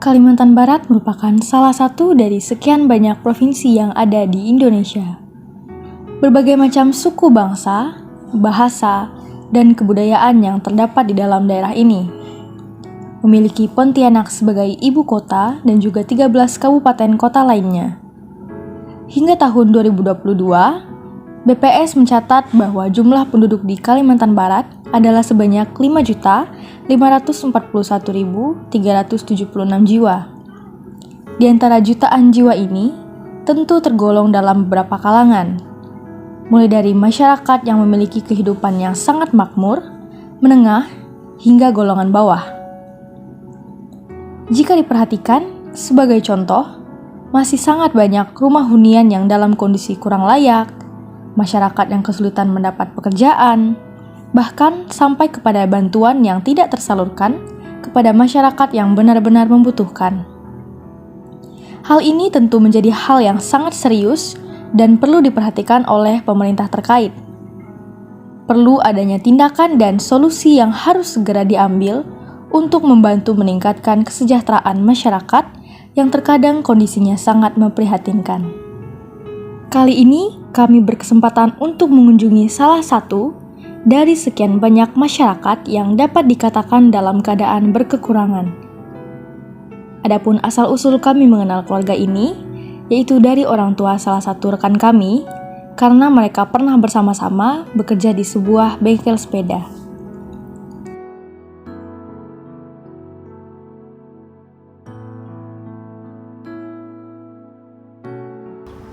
Kalimantan Barat merupakan salah satu dari sekian banyak provinsi yang ada di Indonesia. Berbagai macam suku bangsa, bahasa, dan kebudayaan yang terdapat di dalam daerah ini. Memiliki Pontianak sebagai ibu kota dan juga 13 kabupaten kota lainnya. Hingga tahun 2022, BPS mencatat bahwa jumlah penduduk di Kalimantan Barat adalah sebanyak 5.541.376 jiwa. Di antara jutaan jiwa ini, tentu tergolong dalam beberapa kalangan, mulai dari masyarakat yang memiliki kehidupan yang sangat makmur, menengah, hingga golongan bawah. Jika diperhatikan, sebagai contoh, masih sangat banyak rumah hunian yang dalam kondisi kurang layak, masyarakat yang kesulitan mendapat pekerjaan, bahkan sampai kepada bantuan yang tidak tersalurkan kepada masyarakat yang benar-benar membutuhkan. Hal ini tentu menjadi hal yang sangat serius dan perlu diperhatikan oleh pemerintah terkait. Perlu adanya tindakan dan solusi yang harus segera diambil untuk membantu meningkatkan kesejahteraan masyarakat yang terkadang kondisinya sangat memprihatinkan. Kali ini kami berkesempatan untuk mengunjungi salah satu dari sekian banyak masyarakat yang dapat dikatakan dalam keadaan berkekurangan. Adapun asal-usul kami mengenal keluarga ini, yaitu dari orang tua salah satu rekan kami, karena mereka pernah bersama-sama bekerja di sebuah bengkel sepeda.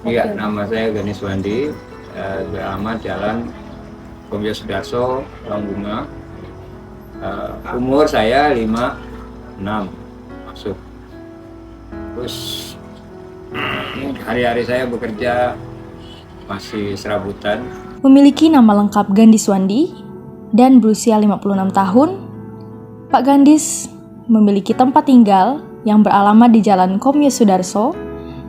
Iya, nama saya Ganis Wandi, beralamat Jalan Komyo Sudarso, Bunga. Umur saya 56 masuk. Terus hari-hari saya bekerja masih serabutan. Memiliki nama lengkap Gandis Wandi dan berusia 56 tahun, Pak Gandis memiliki tempat tinggal yang beralamat di Jalan Komyo Sudarso,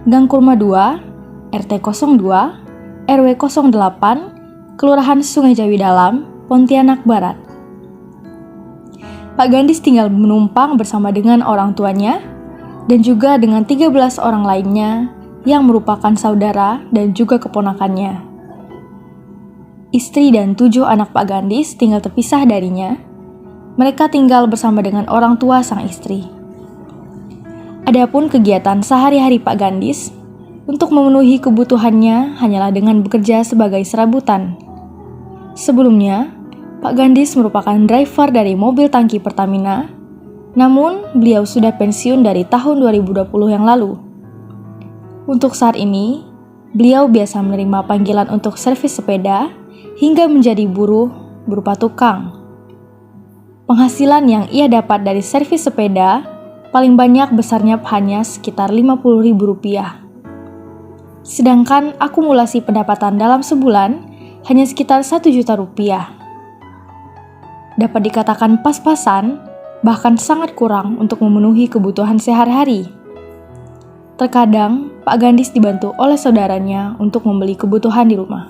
Gang Kurma 2, RT 02, RW 08, Kelurahan Sungai Jawi Dalam, Pontianak Barat. Pak Gandis tinggal menumpang bersama dengan orang tuanya dan juga dengan 13 orang lainnya yang merupakan saudara dan juga keponakannya. Istri dan 7 anak Pak Gandis tinggal terpisah darinya. Mereka tinggal bersama dengan orang tua sang istri. Adapun kegiatan sehari-hari Pak Gandis untuk memenuhi kebutuhannya hanyalah dengan bekerja sebagai serabutan. Sebelumnya, Pak Gandis merupakan driver dari mobil tangki Pertamina, namun beliau sudah pensiun dari tahun 2020 yang lalu. Untuk saat ini, beliau biasa menerima panggilan untuk servis sepeda hingga menjadi buruh berupa tukang. Penghasilan yang ia dapat dari servis sepeda paling banyak besarnya hanya sekitar Rp50.000. Sedangkan akumulasi pendapatan dalam sebulan hanya sekitar Rp1 juta. Dapat dikatakan pas-pasan, bahkan sangat kurang untuk memenuhi kebutuhan sehari-hari. Terkadang, Pak Gandis dibantu oleh saudaranya untuk membeli kebutuhan di rumah.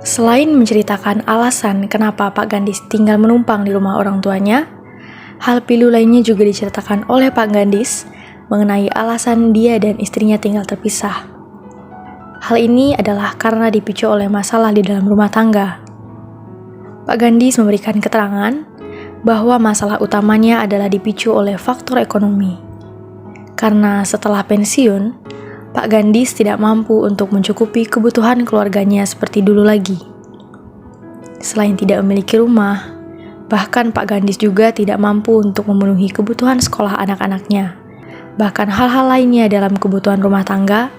Selain menceritakan alasan kenapa Pak Gandis tinggal menumpang di rumah orang tuanya, hal pilu lainnya juga diceritakan oleh Pak Gandis mengenai alasan dia dan istrinya tinggal terpisah. Hal ini adalah karena dipicu oleh masalah di dalam rumah tangga. Pak Gandis memberikan keterangan bahwa masalah utamanya adalah dipicu oleh faktor ekonomi. Karena setelah pensiun, Pak Gandis tidak mampu untuk mencukupi kebutuhan keluarganya seperti dulu lagi. Selain tidak memiliki rumah, bahkan Pak Gandis juga tidak mampu untuk memenuhi kebutuhan sekolah anak-anaknya. Bahkan hal-hal lainnya dalam kebutuhan rumah tangga,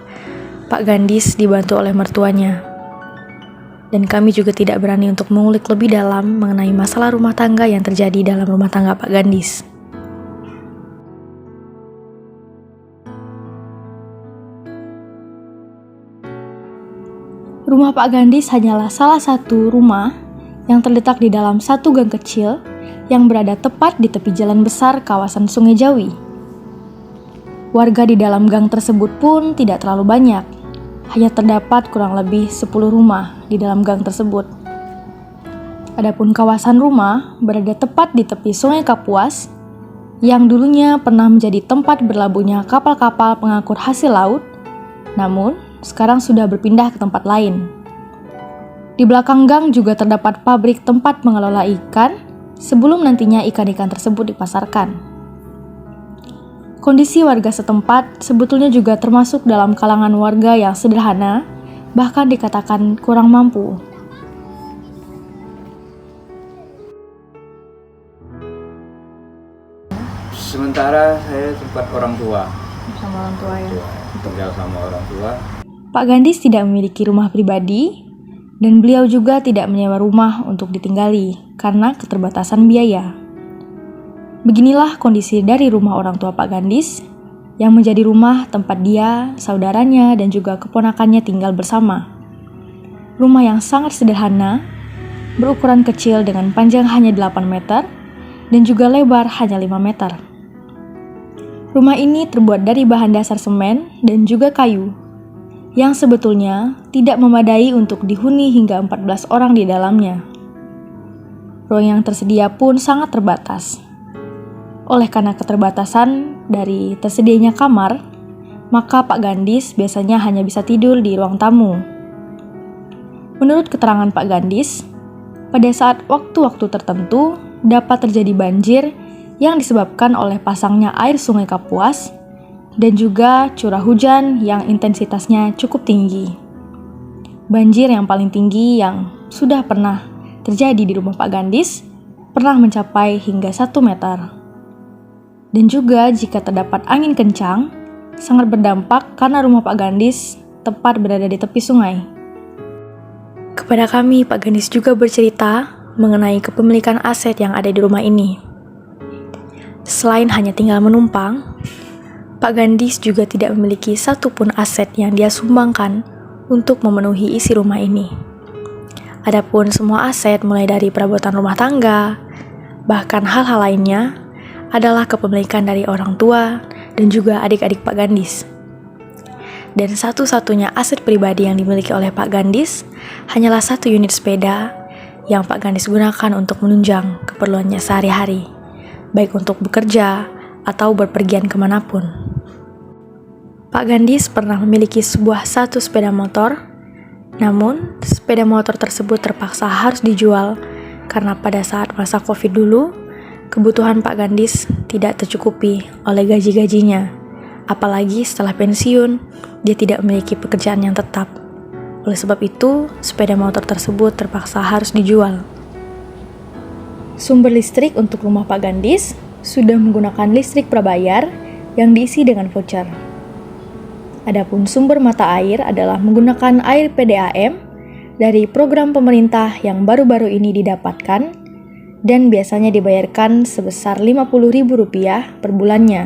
Pak Gandis dibantu oleh mertuanya. Dan kami juga tidak berani untuk mengulik lebih dalam mengenai masalah rumah tangga yang terjadi dalam rumah tangga Pak Gandis. Rumah Pak Gandis hanyalah salah satu rumah yang terletak di dalam satu gang kecil yang berada tepat di tepi jalan besar kawasan Sungai Jawi. Warga di dalam gang tersebut pun tidak terlalu banyak. Hanya terdapat kurang lebih 10 rumah di dalam gang tersebut. Adapun kawasan rumah berada tepat di tepi Sungai Kapuas yang dulunya pernah menjadi tempat berlabuhnya kapal-kapal pengangkut hasil laut, namun sekarang sudah berpindah ke tempat lain. Di belakang gang juga terdapat pabrik tempat mengelola ikan sebelum nantinya ikan-ikan tersebut dipasarkan. Kondisi warga setempat sebetulnya juga termasuk dalam kalangan warga yang sederhana, bahkan dikatakan kurang mampu. Sementara saya tempat orang tua. Sama orang tua ya. Tinggal sama orang tua. Pak Gandis tidak memiliki rumah pribadi, dan beliau juga tidak menyewa rumah untuk ditinggali karena keterbatasan biaya. Beginilah kondisi dari rumah orang tua Pak Gandis, yang menjadi rumah tempat dia, saudaranya, dan juga keponakannya tinggal bersama. Rumah yang sangat sederhana, berukuran kecil dengan panjang hanya 8 meter, dan juga lebar hanya 5 meter. Rumah ini terbuat dari bahan dasar semen dan juga kayu, yang sebetulnya tidak memadai untuk dihuni hingga 14 orang di dalamnya. Ruang yang tersedia pun sangat terbatas. Oleh karena keterbatasan dari tersedianya kamar, maka Pak Gandis biasanya hanya bisa tidur di ruang tamu. Menurut keterangan Pak Gandis, pada saat waktu-waktu tertentu dapat terjadi banjir yang disebabkan oleh pasangnya air Sungai Kapuas dan juga curah hujan yang intensitasnya cukup tinggi. Banjir yang paling tinggi yang sudah pernah terjadi di rumah Pak Gandis pernah mencapai hingga 1 meter. Dan juga jika terdapat angin kencang, sangat berdampak karena rumah Pak Gandis tepat berada di tepi sungai. Kepada kami, Pak Gandis juga bercerita mengenai kepemilikan aset yang ada di rumah ini. Selain hanya tinggal menumpang, Pak Gandis juga tidak memiliki satupun aset yang dia sumbangkan untuk memenuhi isi rumah ini. Adapun semua aset mulai dari perabotan rumah tangga, bahkan hal-hal lainnya adalah kepemilikan dari orang tua dan juga adik-adik Pak Gandis. Dan satu-satunya aset pribadi yang dimiliki oleh Pak Gandis hanyalah 1 unit sepeda yang Pak Gandis gunakan untuk menunjang keperluannya sehari-hari, baik untuk bekerja atau berpergian kemanapun. Pak Gandis pernah memiliki satu sepeda motor, namun sepeda motor tersebut terpaksa harus dijual karena pada saat masa Covid dulu, kebutuhan Pak Gandis tidak tercukupi oleh gaji-gajinya. Apalagi setelah pensiun, dia tidak memiliki pekerjaan yang tetap. Oleh sebab itu, sepeda motor tersebut terpaksa harus dijual. Sumber listrik untuk rumah Pak Gandis sudah menggunakan listrik prabayar yang diisi dengan voucher. Adapun sumber mata air adalah menggunakan air PDAM dari program pemerintah yang baru-baru ini didapatkan dan biasanya dibayarkan sebesar Rp50.000 per bulannya.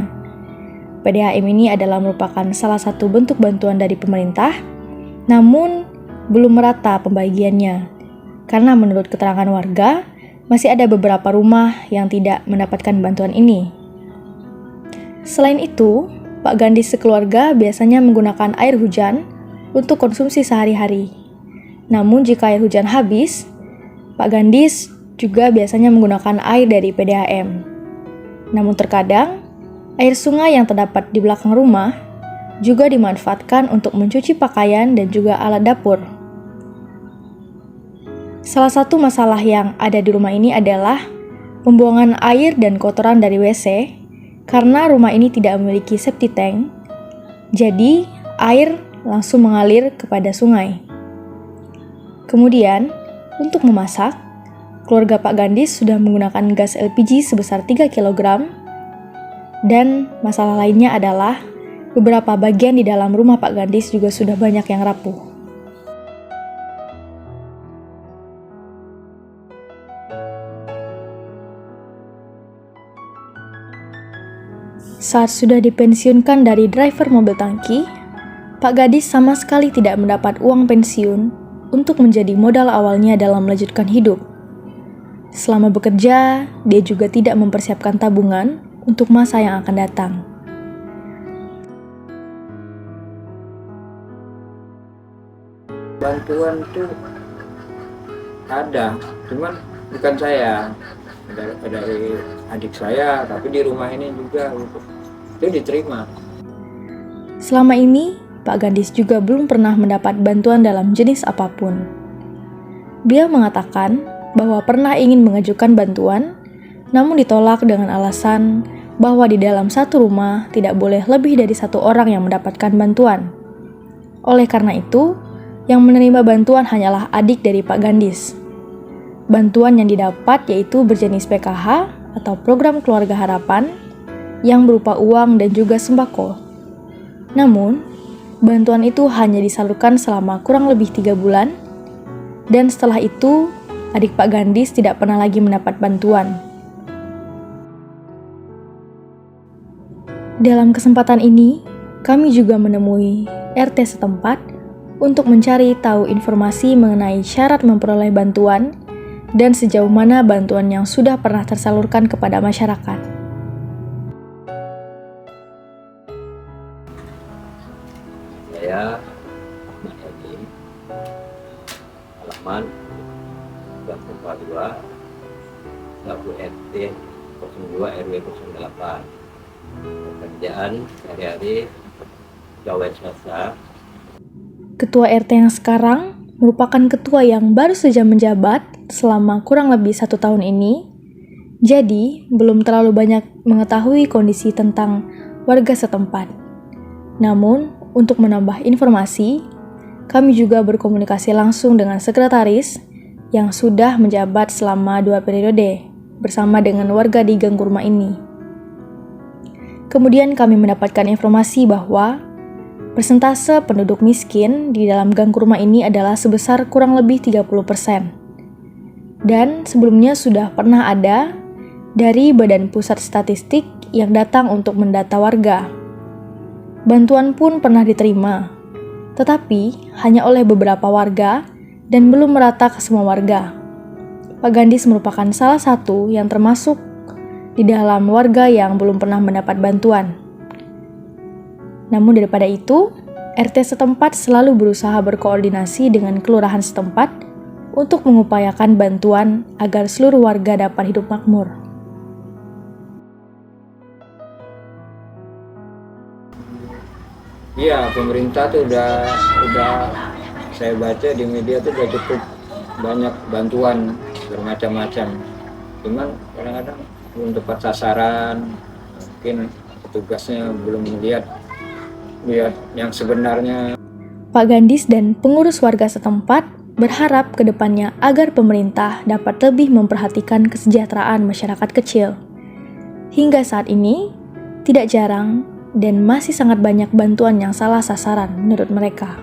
PDAM ini adalah merupakan salah satu bentuk bantuan dari pemerintah, namun belum merata pembagiannya, karena menurut keterangan warga, masih ada beberapa rumah yang tidak mendapatkan bantuan ini. Selain itu, Pak Gandis sekeluarga biasanya menggunakan air hujan untuk konsumsi sehari-hari. Namun jika air hujan habis, Pak Gandis juga biasanya menggunakan air dari PDAM. Namun terkadang, air sungai yang terdapat di belakang rumah juga dimanfaatkan untuk mencuci pakaian dan juga alat dapur. Salah satu masalah yang ada di rumah ini adalah pembuangan air dan kotoran dari WC karena rumah ini tidak memiliki septic tank. Jadi, air langsung mengalir kepada sungai. Kemudian, untuk memasak, keluarga Pak Gandis sudah menggunakan gas LPG sebesar 3 kg. Dan masalah lainnya adalah beberapa bagian di dalam rumah Pak Gandis juga sudah banyak yang rapuh. Saat sudah dipensiunkan dari driver mobil tangki, Pak Gandis sama sekali tidak mendapat uang pensiun untuk menjadi modal awalnya dalam melanjutkan hidup. Selama bekerja, dia juga tidak mempersiapkan tabungan untuk masa yang akan datang. Bantuan tuh ada, cuman bukan saya. dari adik saya, tapi di rumah ini juga gitu. Itu diterima. Selama ini, Pak Gandis juga belum pernah mendapat bantuan dalam jenis apapun. Beliau mengatakan bahwa pernah ingin mengajukan bantuan, namun ditolak dengan alasan bahwa di dalam satu rumah tidak boleh lebih dari satu orang yang mendapatkan bantuan. Oleh karena itu, yang menerima bantuan hanyalah adik dari Pak Gandis. Bantuan yang didapat yaitu berjenis PKH atau Program Keluarga Harapan yang berupa uang dan juga sembako. Namun, bantuan itu hanya disalurkan selama kurang lebih 3 bulan, dan setelah itu, adik Pak Gandis tidak pernah lagi mendapat bantuan. Dalam kesempatan ini, kami juga menemui RT setempat untuk mencari tahu informasi mengenai syarat memperoleh bantuan dan sejauh mana bantuan yang sudah pernah tersalurkan kepada masyarakat. Saya Ahmad Edi, halaman 242, selaku RT 02 RW 08. Pekerjaan sehari-hari pegawai swasta. Ketua RT yang sekarang merupakan ketua yang baru saja menjabat selama kurang lebih 1 tahun ini, jadi belum terlalu banyak mengetahui kondisi tentang warga setempat. Namun, untuk menambah informasi, kami juga berkomunikasi langsung dengan sekretaris yang sudah menjabat selama 2 periode bersama dengan warga di gang kurma ini. Kemudian kami mendapatkan informasi bahwa persentase penduduk miskin di dalam gang kurma ini adalah sebesar kurang lebih 30%. Dan sebelumnya sudah pernah ada dari Badan Pusat Statistik yang datang untuk mendata warga. Bantuan pun pernah diterima, tetapi hanya oleh beberapa warga dan belum merata ke semua warga. Pak Gandis merupakan salah satu yang termasuk di dalam warga yang belum pernah mendapat bantuan. Namun daripada itu, RT setempat selalu berusaha berkoordinasi dengan kelurahan setempat untuk mengupayakan bantuan agar seluruh warga dapat hidup makmur. Iya, pemerintah tuh udah saya baca di media tuh udah cukup banyak bantuan bermacam-macam. Cuman kadang-kadang belum tepat sasaran, mungkin petugasnya belum lihat yang sebenarnya. Pak Gandis dan pengurus warga setempat berharap ke depannya agar pemerintah dapat lebih memperhatikan kesejahteraan masyarakat kecil. Hingga saat ini, tidak jarang dan masih sangat banyak bantuan yang salah sasaran menurut mereka.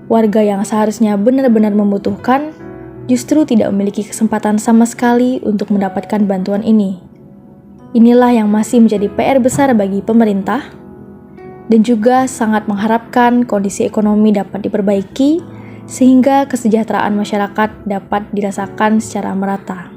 Warga yang seharusnya benar-benar membutuhkan justru tidak memiliki kesempatan sama sekali untuk mendapatkan bantuan ini. Inilah yang masih menjadi PR besar bagi pemerintah dan juga sangat mengharapkan kondisi ekonomi dapat diperbaiki sehingga kesejahteraan masyarakat dapat dirasakan secara merata.